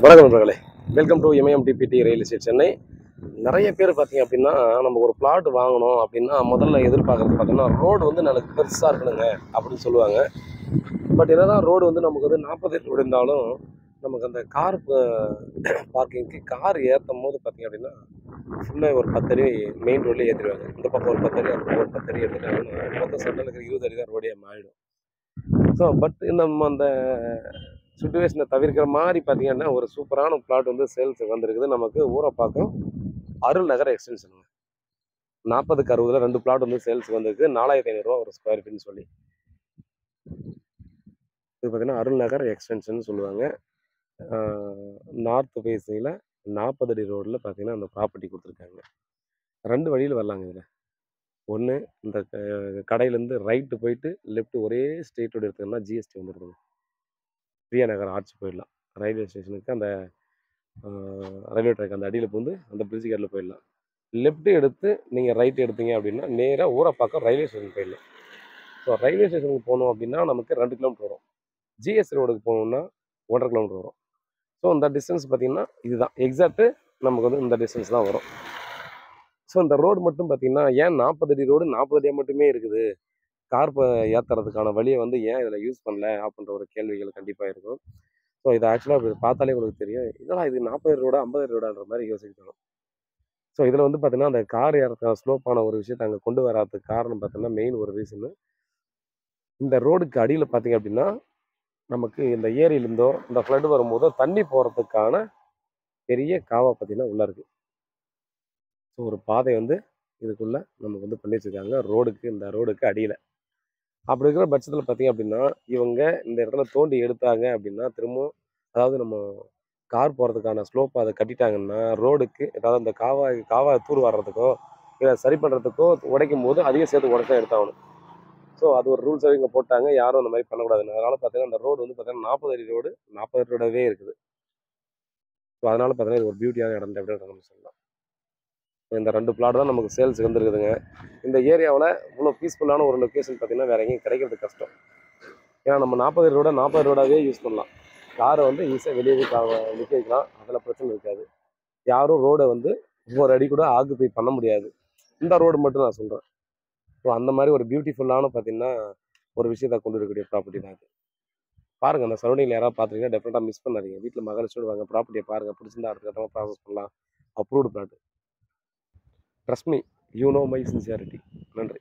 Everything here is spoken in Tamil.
வணக்கம் நண்பர்களே, welcome to MIMTPT real estate Chennai. நிறைய பேர் பார்த்தீங்க அப்படின்னா, நம்ம ஒரு பிளாட் வாங்கணும் அப்படின்னா முதல்ல எதிர்பார்க்கறது பார்த்தீங்கன்னா ரோடு வந்து எனக்கு பெருசாக இருக்கணுங்க அப்படின்னு சொல்லுவாங்க. பட் என்னதான் ரோடு வந்து நமக்கு வந்து 40 அடி ரோடு இருந்தாலும் நமக்கு அந்த கார் பார்க்கிங்க்கு கார் ஏற்றும் போது பார்த்தீங்க அப்படின்னா ஃபுல்லாக ஒரு 10 அடி மெயின் ரோட்லேயே ஏற்றிடுவாங்க. இந்த பக்கம் ஒரு 10 அடி, அந்த பக்கம் ஒரு 10 அடி எடுத்துட்டாங்கன்னா மொத்தம் சென்டருக்கு 20 அடி தான் ரோடே மாறிடும். ஸோ பட் நம்ம அந்த சுச்சுவேஷனை தவிர்க்கிற மாதிரி பார்த்தீங்கன்னா ஒரு சூப்பரான பிளாட் வந்து சேல்ஸ் வந்திருக்குது. நமக்கு ஊரப்பாக்கம் அருள் நகர் எக்ஸ்டென்ஷனுங்க. 40க்கு 60ல் 2 பிளாட் வந்து சேல்ஸ் வந்திருக்கு. 4500 ஒரு ஸ்கொயர் ஃபீட்னு சொல்லி. இது பார்த்தீங்கன்னா அருள் நகர் எக்ஸ்டென்ஷன் சொல்லுவாங்க. நார்த் ஃபேஸிங்கில் 40 அடி ரோடில் பார்த்தீங்கன்னா அந்த ப்ராப்பர்ட்டி கொடுத்துருக்காங்க. 2 வழியில் வரலாங்க இதில். ஒன்று, இந்த கடையிலேருந்து ரைட்டு போயிட்டு லெஃப்ட் ஒரே ஸ்ட்ரெயிட் ரோடு எடுத்தோம்னா ஜிஎஸ்டி வந்துடுதுங்க. பிரியா நகர் ஆர்ச் போயிடலாம். ரயில்வே ஸ்டேஷனுக்கு அந்த ரயில்வே ட்ராக் அந்த அடியில் வந்து அந்த பிரிட்ஜ் கேட்டில் போயிடலாம். லெஃப்ட்டு எடுத்து நீங்கள் ரைட் எடுத்தீங்க அப்படின்னா நேராக ஊரப்பாக்கம் ரயில்வே ஸ்டேஷன் போயிடலாம். ஸோ ரயில்வே ஸ்டேஷனுக்கு போகணும் அப்படின்னா நமக்கு 2 கிலோமீட்டர் வரும். ஜிஎஸ் ரோடுக்கு போகணுன்னா 1.5 கிலோமீட்டர் வரும். ஸோ இந்த டிஸ்டன்ஸ் பார்த்தீங்கன்னா இதுதான் எக்ஸாக்ட்டு. நமக்கு வந்து இந்த டிஸ்டன்ஸ் தான் வரும். ஸோ இந்த ரோடு மட்டும் பார்த்தீங்கன்னா ஏன் 40 அடி ரோடு 40 அடியாக மட்டுமே இருக்குது, கார் ஏற்றுறதுக்கான வழியை வந்து ஏன் இதில் யூஸ் பண்ணல அப்படின்ற ஒரு கேள்விகள் கண்டிப்பாக இருக்கும். ஸோ இதை ஆக்சுவலாக பார்த்தாலே உங்களுக்கு தெரியும், இதெல்லாம் இது 40 அடி ரோடா 50 அடி ரோடான்ற மாதிரி யோசிக்கணும். ஸோ இதில் வந்து பார்த்தீங்கன்னா அந்த கார் ஏறத்த ஸ்லோப்பான ஒரு விஷயத்தை அங்கே கொண்டு வராதுக்கு காரணம் பார்த்தீங்கன்னா மெயின் ஒரு ரீசனு, இந்த ரோடுக்கு அடியில் பார்த்தீங்க அப்படின்னா நமக்கு இந்த ஏரியிலேருந்தோ இந்த ஃப்ளட் வரும்போதோ தண்ணி போகிறதுக்கான பெரிய காவா பார்த்தீங்கன்னா உள்ளே இருக்குது. ஸோ ஒரு பாதை வந்து இதுக்குள்ளே நமக்கு வந்து பண்ணி வச்சுருக்காங்க ரோடுக்கு, இந்த ரோடுக்கு அடியில். அப்படி இருக்கிற பட்சத்தில் பார்த்தீங்க அப்படின்னா இவங்க இந்த இடத்துல தோண்டி எடுத்தாங்க அப்படின்னா திரும்பவும், அதாவது நம்ம கார் போகிறதுக்கான ஸ்லோப்பை அதை கட்டிட்டாங்கன்னா ரோடுக்கு, அதாவது அந்த காவா தூர் வர்றதுக்கோ இதை சரி பண்ணுறதுக்கோ உடைக்கும் போது அதையும் சேர்த்து உடச்சா எடுத்தாகணும். ஸோ அது ஒரு ரூல்ஸ் இங்கே போட்டாங்க, யாரும் அந்த மாதிரி பண்ணக்கூடாதுன்னு. அதனால் பார்த்தீங்கன்னா அந்த ரோடு வந்து பார்த்தீங்கன்னா 40 அடி ரோடு 40 அடி ரோடாகவே இருக்குது. ஸோ அதனால் பார்த்தீங்கன்னா இது ஒரு பியூட்டியான இடம் அப்படின்னு நம்ம சொல்லலாம். இந்த 2 பிளாட் தான் நமக்கு சேல்ஸ் வந்துருக்குதுங்க. இந்த ஏரியாவில் இவ்வளோ பீஸ்ஃபுல்லான ஒரு லொக்கேஷன் பார்த்தீங்கன்னா வேறு எங்கேயும் கிடைக்கிறது கஷ்டம். ஏன்னா நம்ம 40 அடி ரோடை 40 அடி ரோடாகவே யூஸ் பண்ணலாம். காரை வந்து ஈஸியாக வெளியே நிற்க வைக்கலாம், அதில் பிரச்சனை இருக்காது. யாரும் ரோடை வந்து ஒரு அடி கூட ஆக்குபை பண்ண முடியாது. இந்த ரோடு மட்டும் நான் சொல்கிறேன். ஸோ அந்த மாதிரி ஒரு பியூட்டிஃபுல்லான பார்த்தீங்கன்னா ஒரு விஷயத்தை கொண்டு வரக்கூடிய ப்ராப்பர்ட்டி தான் இது. பாருங்கள், அந்த சரௌண்டிங்கில் யாராவது பார்த்துருக்கீங்கன்னா டெஃபினட்டாக மிஸ் பண்ணாதீங்க. வீட்டில் மகாலட்சுமி வாங்க, ப்ராப்பர்ட்டியை பாருங்கள், பிடிச்சிருந்தா அடுத்த கட்டமாக ப்ராசஸ் பண்ணலாம். Approved plot. Trust me, you know my sincerity. நன்றி.